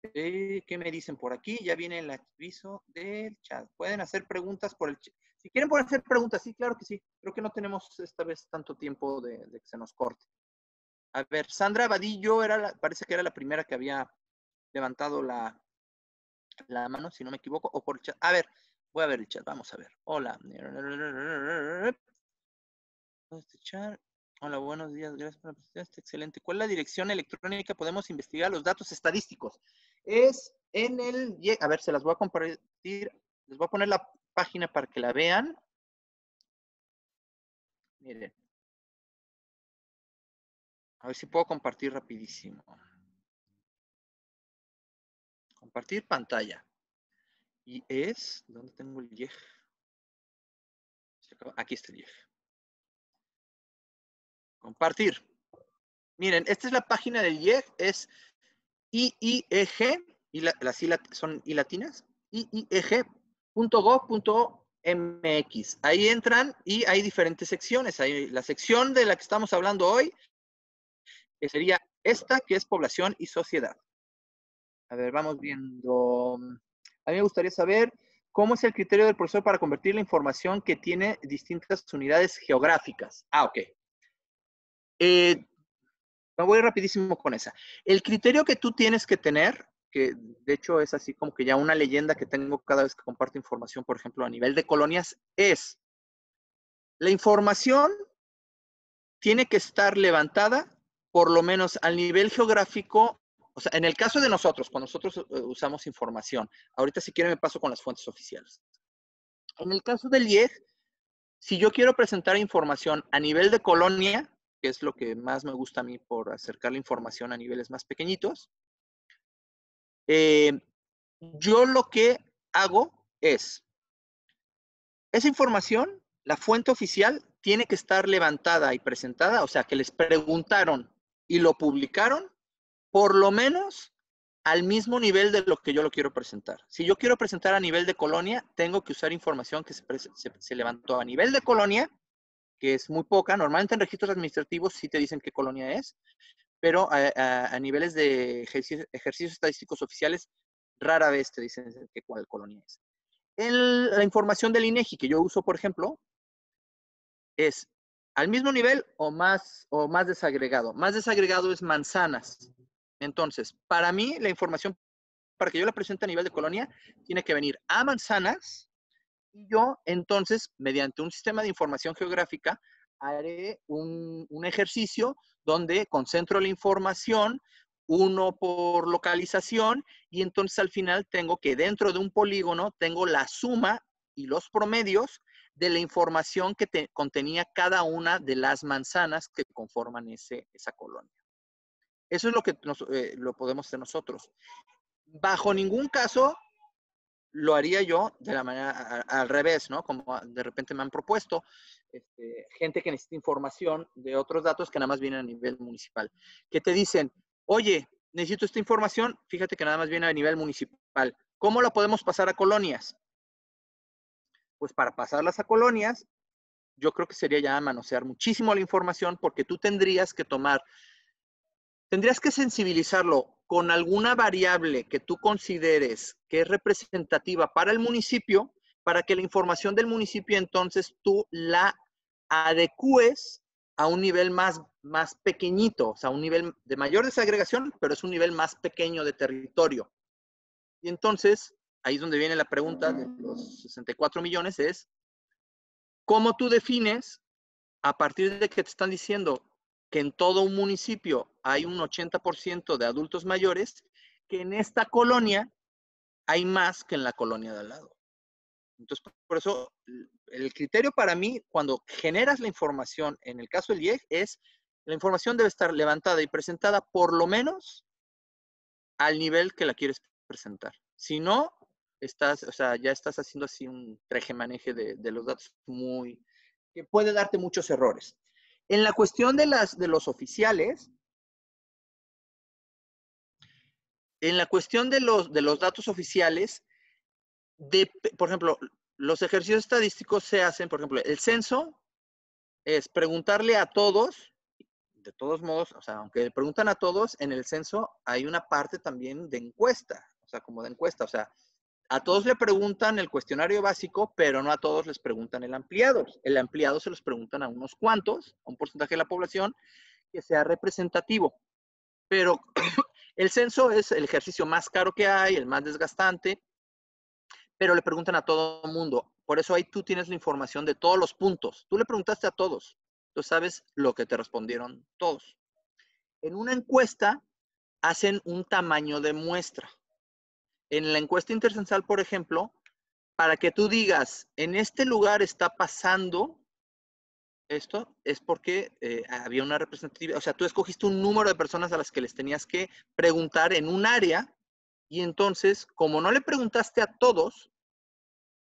¿qué me dicen por aquí? Ya viene el aviso del chat. Pueden hacer preguntas por el chat. Si quieren pueden hacer preguntas, sí, claro que sí. Creo que no tenemos esta vez tanto tiempo de que se nos corte. A ver, Sandra Vadillo parece que era la primera que había levantado la mano, si no me equivoco, o por el chat. A ver, voy a ver el chat, vamos a ver. Hola. Hola, buenos días, gracias por la presentación, está excelente. ¿Cuál es la dirección electrónica? Podemos investigar los datos estadísticos. Es en a ver, se las voy a compartir, les voy a poner la página para que la vean. Miren. A ver si puedo compartir rapidísimo. Compartir pantalla. Y es, ¿dónde tengo el IEG? Aquí está el IEG. Compartir. Miren, esta es la página del IEG, es IIEG, y las son I latinas, iieg.gov.mx. Ahí entran y hay diferentes secciones. Hay la sección de la que estamos hablando hoy, que sería esta, que es población y sociedad. A ver, vamos viendo. A mí me gustaría saber cómo es el criterio del profesor para convertir la información que tiene distintas unidades geográficas. Ok. Me voy rapidísimo con esa. El criterio que tú tienes que tener, que de hecho es así como que ya una leyenda que tengo cada vez que comparto información, por ejemplo, a nivel de colonias, es la información tiene que estar levantada por lo menos al nivel geográfico. O sea, en el caso de nosotros, cuando nosotros usamos información, ahorita si quieren me paso con las fuentes oficiales. En el caso del IEG, si yo quiero presentar información a nivel de colonia, que es lo que más me gusta a mí por acercar la información a niveles más pequeñitos, yo lo que hago es, esa información, la fuente oficial, tiene que estar levantada y presentada, o sea, que les preguntaron y lo publicaron, por lo menos al mismo nivel de lo que yo lo quiero presentar. Si yo quiero presentar a nivel de colonia, tengo que usar información que se levantó a nivel de colonia, que es muy poca. Normalmente en registros administrativos sí te dicen qué colonia es, pero a niveles de ejercicios estadísticos oficiales, rara vez te dicen cuál colonia es. La información del INEGI que yo uso, por ejemplo, es al mismo nivel o más desagregado. Más desagregado es manzanas. Entonces, para mí, la información para que yo la presente a nivel de colonia, tiene que venir a manzanas y yo entonces, mediante un sistema de información geográfica, haré un ejercicio donde concentro la información, uno por localización, y entonces al final tengo que dentro de un polígono tengo la suma y los promedios de la información que contenía cada una de las manzanas que conforman esa colonia. Eso es lo que lo podemos hacer nosotros. Bajo ningún caso lo haría yo de la manera al revés, ¿no? Como de repente me han propuesto gente que necesita información de otros datos que nada más vienen a nivel municipal. Que te dicen, oye, necesito esta información, fíjate que nada más viene a nivel municipal. ¿Cómo la podemos pasar a colonias? Pues para pasarlas a colonias, yo creo que sería ya manosear muchísimo la información porque tú tendrías que sensibilizarlo con alguna variable que tú consideres que es representativa para el municipio, para que la información del municipio entonces tú la adecúes a un nivel más pequeñito, o sea, un nivel de mayor desagregación, pero es un nivel más pequeño de territorio. Y entonces, ahí es donde viene la pregunta de los 64 millones, es ¿cómo tú defines a partir de que te están diciendo que en todo un municipio hay un 80% de adultos mayores, que en esta colonia hay más que en la colonia de al lado? Entonces, por eso, el criterio para mí, cuando generas la información, en el caso del IEG, es la información debe estar levantada y presentada por lo menos al nivel que la quieres presentar. Si no, ya estás haciendo así un tejemaneje de los datos que puede darte muchos errores. En la cuestión de los oficiales, en la cuestión de los datos oficiales, por ejemplo, los ejercicios estadísticos se hacen, por ejemplo, el censo es preguntarle a todos, de todos modos, o sea, aunque preguntan a todos, en el censo hay una parte también de encuesta, o sea, como de encuesta, o sea, a todos le preguntan el cuestionario básico, pero no a todos les preguntan el ampliado. El ampliado se los preguntan a unos cuantos, a un porcentaje de la población que sea representativo. Pero el censo es el ejercicio más caro que hay, el más desgastante, pero le preguntan a todo el mundo. Por eso ahí tú tienes la información de todos los puntos. Tú le preguntaste a todos. Tú sabes lo que te respondieron todos. En una encuesta hacen un tamaño de muestra. En la encuesta intercensal, por ejemplo, para que tú digas, en este lugar está pasando esto, es porque había una representatividad. O sea, tú escogiste un número de personas a las que les tenías que preguntar en un área y entonces, como no le preguntaste a todos,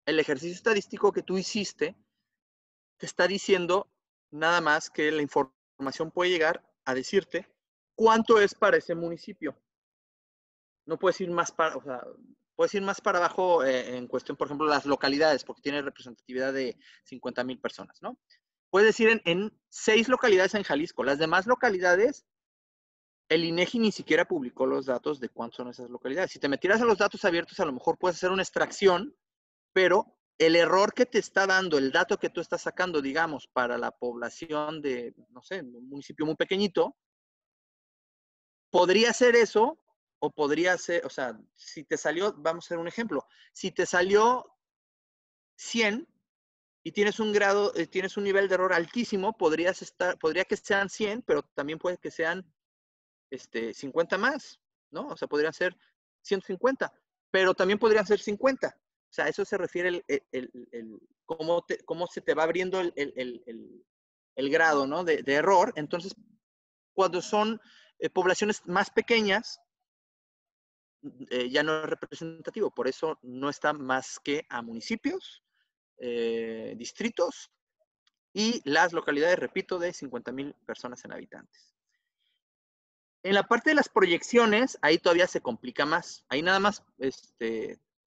el ejercicio estadístico que tú hiciste te está diciendo nada más que la información puede llegar a decirte cuánto es para ese municipio. No puedes ir más para, o sea, puedes ir más para abajo en cuestión, por ejemplo, las localidades, porque tiene representatividad de 50,000 personas, ¿no? Puedes decir en 6 localidades en Jalisco. Las demás localidades, el INEGI ni siquiera publicó los datos de cuántas son esas localidades. Si te metieras a los datos abiertos, a lo mejor puedes hacer una extracción, pero el error que te está dando, el dato que tú estás sacando, digamos, para la población de, no sé, un municipio muy pequeñito, podría ser eso, o podría ser, o sea, si te salió, vamos a hacer un ejemplo, si te salió 100 y tienes tienes un nivel de error altísimo, podría que sean 100, pero también puede que sean 50 más, ¿no? O sea, podrían ser 150, pero también podrían ser 50. O sea, a eso se refiere cómo se te va abriendo el grado, ¿no? de error. Entonces, cuando son poblaciones más pequeñas, ya no es representativo. Por eso no está más que a municipios, distritos y las localidades, repito, de 50,000 personas en habitantes. En la parte de las proyecciones, ahí todavía se complica más. Ahí nada más,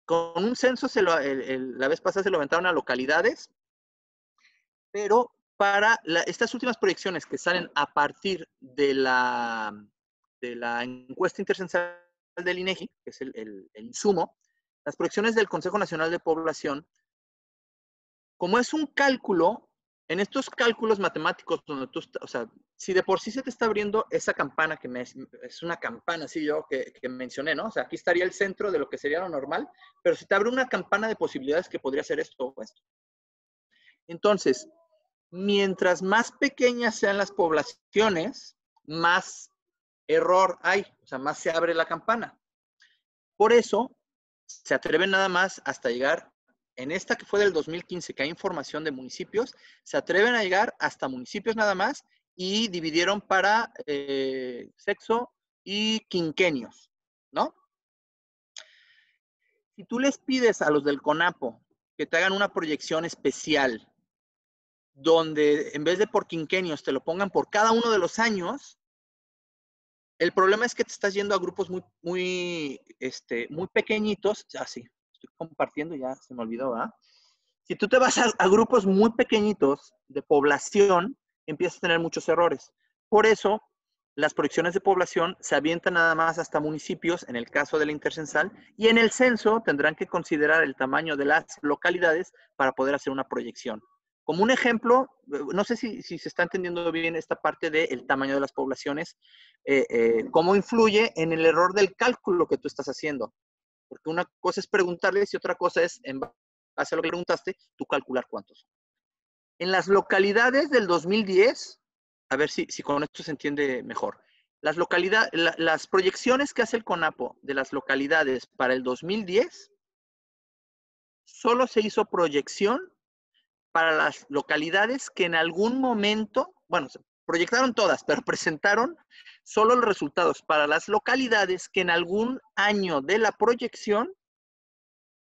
con un censo, la vez pasada se lo aventaron a localidades, pero para estas últimas proyecciones que salen a partir de la encuesta intercensal del INEGI, que es el insumo, las proyecciones del Consejo Nacional de Población, como es un cálculo, En estos cálculos matemáticos donde tú, o sea, si de por sí se te está abriendo esa campana, que es una campana, así yo, que mencioné, ¿no? O sea, aquí estaría el centro de lo que sería lo normal, pero se te abre una campana de posibilidades que podría ser esto o esto. Entonces, mientras más pequeñas sean las poblaciones, más error hay, o sea, más se abre la campana. Por eso, se atreven nada más hasta llegar, en esta que fue del 2015, que hay información de municipios, se atreven a llegar hasta municipios nada más y dividieron para sexo y quinquenios, ¿no? Si tú les pides a los del CONAPO que te hagan una proyección especial, donde en vez de por quinquenios te lo pongan por cada uno de los años, el problema es que te estás yendo a grupos muy pequeñitos. Así, estoy compartiendo, ya se me olvidó, ¿verdad? Si tú te vas a grupos muy pequeñitos de población, empiezas a tener muchos errores. Por eso, las proyecciones de población se avientan nada más hasta municipios, en el caso de la intercensal, y en el censo tendrán que considerar el tamaño de las localidades para poder hacer una proyección. Como un ejemplo, no sé si se está entendiendo bien esta parte del tamaño de las poblaciones, cómo influye en el error del cálculo que tú estás haciendo. Porque una cosa es preguntarles y otra cosa es, en base a lo que preguntaste, tú calcular cuántos. En las localidades del 2010, a ver si con esto se entiende mejor. Las proyecciones que hace el CONAPO de las localidades para el 2010, solo se hizo proyección para las localidades que en algún momento, bueno, se proyectaron todas, pero presentaron solo los resultados para las localidades que en algún año de la proyección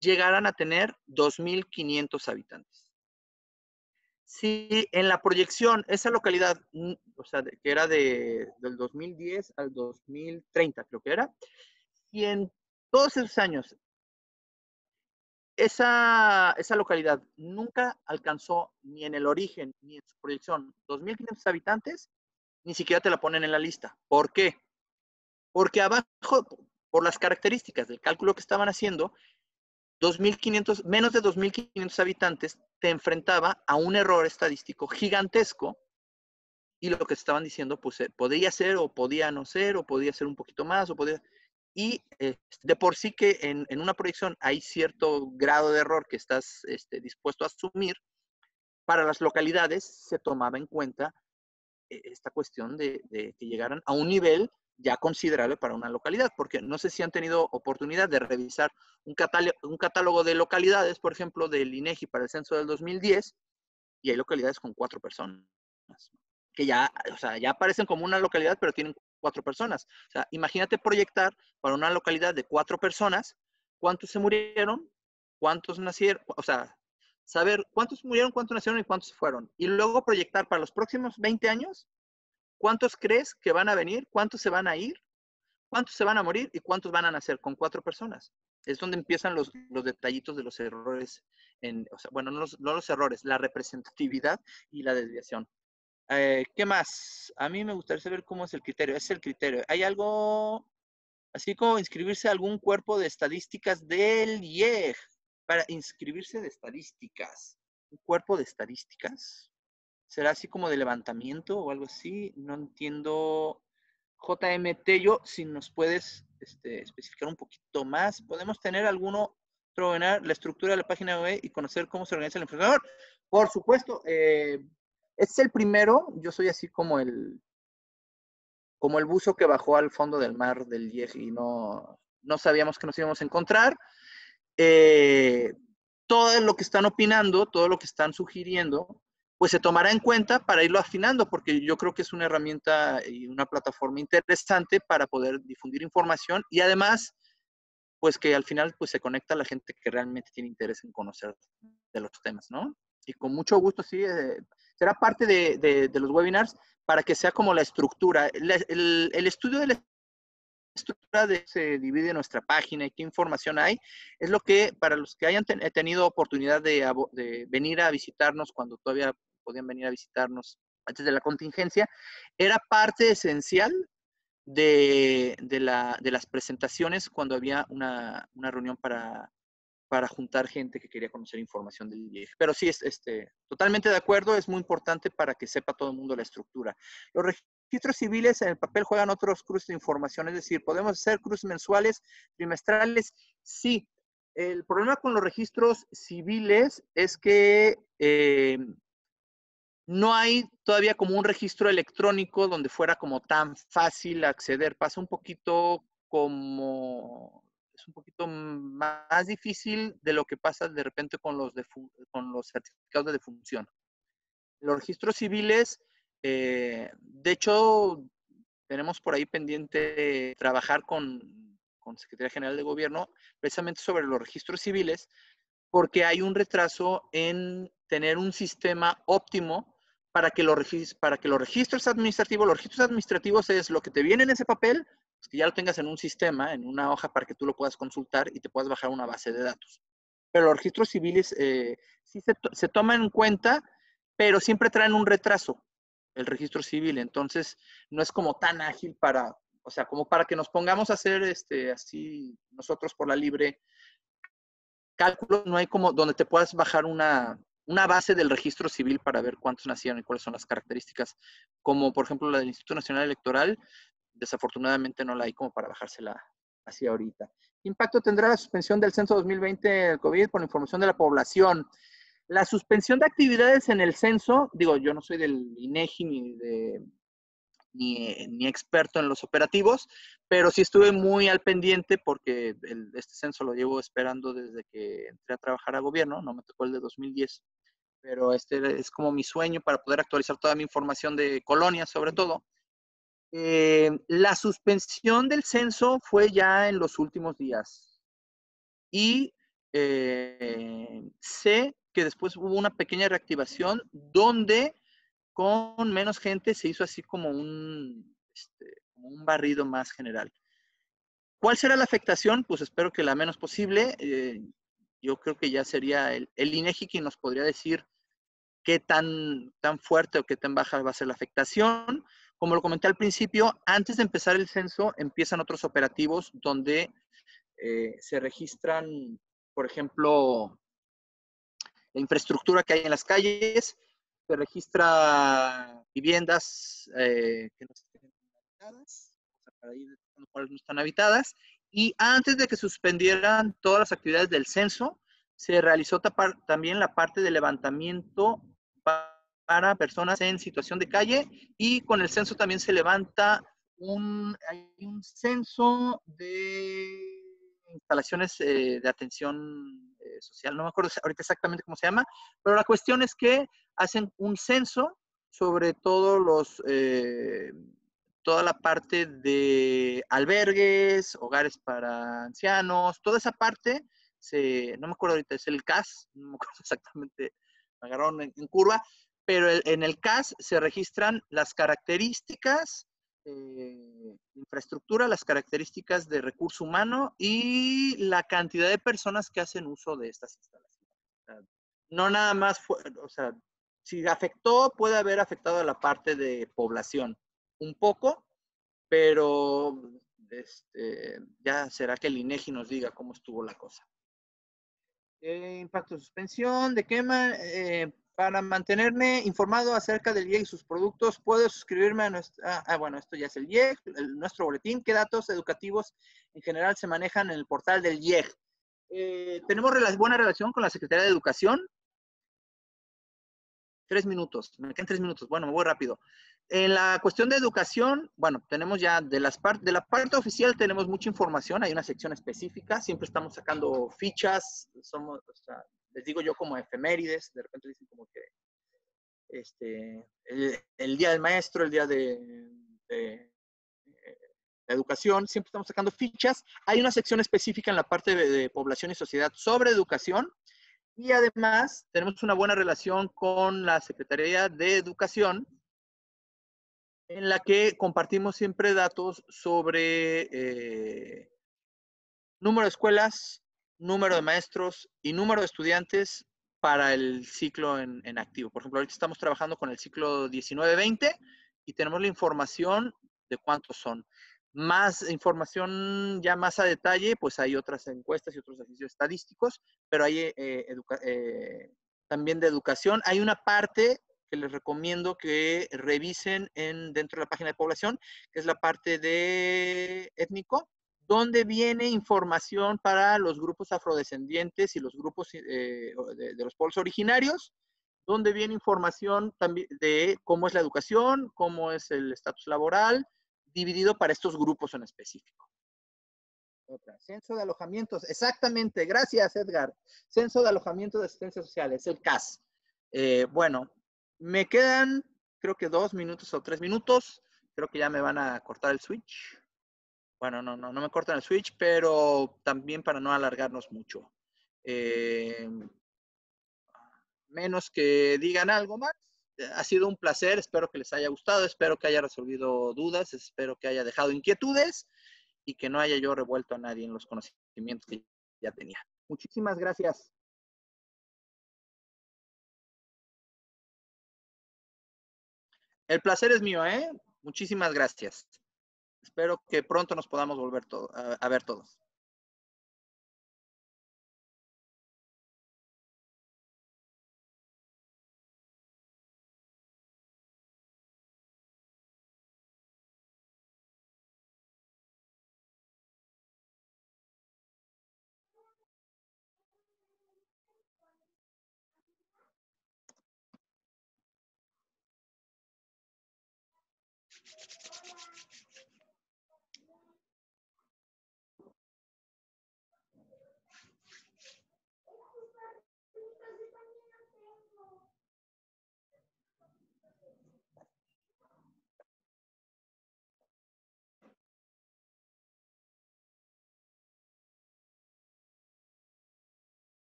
llegaran a tener 2,500 habitantes. Si en la proyección esa localidad, o sea, que era del 2010 al 2030, creo que era, y en todos esos años esa localidad nunca alcanzó ni en el origen ni en su proyección 2,500 habitantes, ni siquiera te la ponen en la lista. ¿Por qué? Porque abajo, por las características del cálculo que estaban haciendo, 2,500, menos de 2,500 habitantes te enfrentaba a un error estadístico gigantesco, y lo que estaban diciendo, pues podría ser o podía no ser, o podía ser un poquito más, o podía... Y de por sí que en una proyección hay cierto grado de error que estás dispuesto a asumir. Para las localidades se tomaba en cuenta esta cuestión de que llegaran a un nivel ya considerable para una localidad, porque no sé si han tenido oportunidad de revisar un catálogo de localidades, por ejemplo, del INEGI para el censo del 2010, y hay localidades con 4 personas, que ya, o sea, ya aparecen como una localidad, pero tienen 4 personas. O sea, imagínate proyectar para una localidad de 4 personas, cuántos se murieron, cuántos nacieron, o sea, saber cuántos murieron, cuántos nacieron y cuántos se fueron. Y luego proyectar para los próximos 20 años, cuántos crees que van a venir, cuántos se van a ir, cuántos se van a morir y cuántos van a nacer con 4 personas. Es donde empiezan los detallitos de los errores, o sea, bueno, no los errores, la representatividad y la desviación. ¿Qué más? A mí me gustaría saber cómo es el criterio. Es el criterio. ¿Hay algo así como inscribirse a algún cuerpo de estadísticas del IEG? Para inscribirse de estadísticas. ¿Un cuerpo de estadísticas? ¿Será así como de levantamiento o algo así? No entiendo. JMT, yo, si nos puedes especificar un poquito más, ¿podemos tener alguno otro, la estructura de la página web y conocer cómo se organiza el infraestructura? Por supuesto, este es el primero. Yo soy así como el buzo que bajó al fondo del mar del IEG y no sabíamos que nos íbamos a encontrar. Todo lo que están opinando, todo lo que están sugiriendo, pues se tomará en cuenta para irlo afinando, porque yo creo que es una herramienta y una plataforma interesante para poder difundir información, y además, pues que al final pues se conecta a la gente que realmente tiene interés en conocer de los temas, ¿no? Y con mucho gusto, sí, será parte de los webinars para que sea como la estructura. El estudio de la estructura se divide en nuestra página y qué información hay, es lo que para los que hayan tenido oportunidad de venir a visitarnos cuando todavía podían venir a visitarnos antes de la contingencia, era parte esencial de las presentaciones cuando había una reunión para para juntar gente que quería conocer información del IEG. Pero sí, totalmente de acuerdo, es muy importante para que sepa todo el mundo la estructura. Los registros civiles en el papel juegan otros cruces de información, es decir, podemos hacer cruces mensuales, trimestrales, sí. El problema con los registros civiles es que no hay todavía como un registro electrónico donde fuera como tan fácil acceder. Pasa un poquito como, es un poquito más difícil de lo que pasa de repente con los certificados de defunción. Los registros civiles, de hecho, tenemos por ahí pendiente trabajar con Secretaría General de Gobierno precisamente sobre los registros civiles, porque hay un retraso en tener un sistema óptimo para que los registros administrativos es lo que te viene en ese papel, pues que ya lo tengas en un sistema, en una hoja para que tú lo puedas consultar y te puedas bajar una base de datos. Pero los registros civiles sí se toman en cuenta, pero siempre traen un retraso el registro civil, entonces no es como tan ágil o sea, como para que nos pongamos a hacer así nosotros por la libre cálculos, no hay como donde te puedas bajar una base del registro civil para ver cuántos nacieron y cuáles son las características, como por ejemplo la del Instituto Nacional Electoral, desafortunadamente no la hay como para bajársela así ahorita. ¿Qué impacto tendrá la suspensión del censo 2020 del COVID por la información de la población? La suspensión de actividades en el censo, digo, yo no soy del INEGI ni experto en los operativos, pero sí estuve muy al pendiente porque este censo lo llevo esperando desde que entré a trabajar a gobierno, no me tocó el de 2010, pero este es como mi sueño para poder actualizar toda mi información de colonias, sobre todo. La suspensión del censo fue ya en los últimos días y sé que después hubo una pequeña reactivación donde con menos gente se hizo así como como un barrido más general. ¿Cuál será la afectación? Pues espero que la menos posible. Yo creo que ya sería el INEGI quien nos podría decir qué tan fuerte o qué tan baja va a ser la afectación. Como lo comenté al principio, antes de empezar el censo empiezan otros operativos donde se registran, por ejemplo, la infraestructura que hay en las calles, se registra viviendas que no estén habitadas, o sea, para ir detectando cuáles no están habitadas, y antes de que suspendieran todas las actividades del censo, se realizó también la parte de levantamiento para personas en situación de calle, y con el censo también se levanta hay un censo de instalaciones de atención social, no me acuerdo ahorita exactamente cómo se llama, pero la cuestión es que hacen un censo sobre toda la parte de albergues, hogares para ancianos, toda esa parte, no me acuerdo ahorita, es el CAS, no me acuerdo exactamente, me agarraron en curva, pero en el CAS se registran las características infraestructura, las características de recurso humano y la cantidad de personas que hacen uso de estas instalaciones. O sea, no nada más o sea, si afectó, puede haber afectado a la parte de población un poco, pero ya será que el INEGI nos diga cómo estuvo la cosa. Impacto de suspensión, de quema, para mantenerme informado acerca del IEG y sus productos, puedo suscribirme a nuestro, bueno, esto ya es el IEG, nuestro boletín. ¿Qué datos educativos en general se manejan en el portal del IEG? Tenemos buena relación con la Secretaría de Educación. 3 minutos, me quedan 3 minutos, bueno, me voy rápido. En la cuestión de educación, bueno, tenemos ya de la parte oficial tenemos mucha información, hay una sección específica, siempre estamos sacando fichas, o sea, les digo yo como efemérides, de repente dicen como que el día del maestro, el día de educación, siempre estamos sacando fichas. Hay una sección específica en la parte de población y sociedad sobre educación. Y además tenemos una buena relación con la Secretaría de Educación, en la que compartimos siempre datos sobre número de escuelas, número de maestros y número de estudiantes para el ciclo en activo. Por ejemplo, ahorita estamos trabajando con el ciclo 19-20 y tenemos la información de cuántos son. Más información ya más a detalle, pues hay otras encuestas y otros ejercicios estadísticos, pero hay también de educación. Hay una parte que les recomiendo que revisen dentro de la página de población, que es la parte de étnico, donde viene información para los grupos afrodescendientes y los grupos de los pueblos originarios, donde viene información también de cómo es la educación, cómo es el estatus laboral, dividido para estos grupos en específico. Otra, censo de alojamientos, exactamente, gracias Edgar. Censo de alojamiento de asistencia social, es el CAS. Bueno, me quedan creo que 2 minutos o 3 minutos, creo que ya me van a cortar el switch. Bueno, no me cortan el switch, pero también para no alargarnos mucho. Menos que digan algo más. Ha sido un placer, espero que les haya gustado, espero que haya resolvido dudas, espero que haya dejado inquietudes y que no haya yo revuelto a nadie en los conocimientos que ya tenía. Muchísimas gracias. El placer es mío, ¿eh? Muchísimas gracias. Espero que pronto nos podamos volver a ver todos.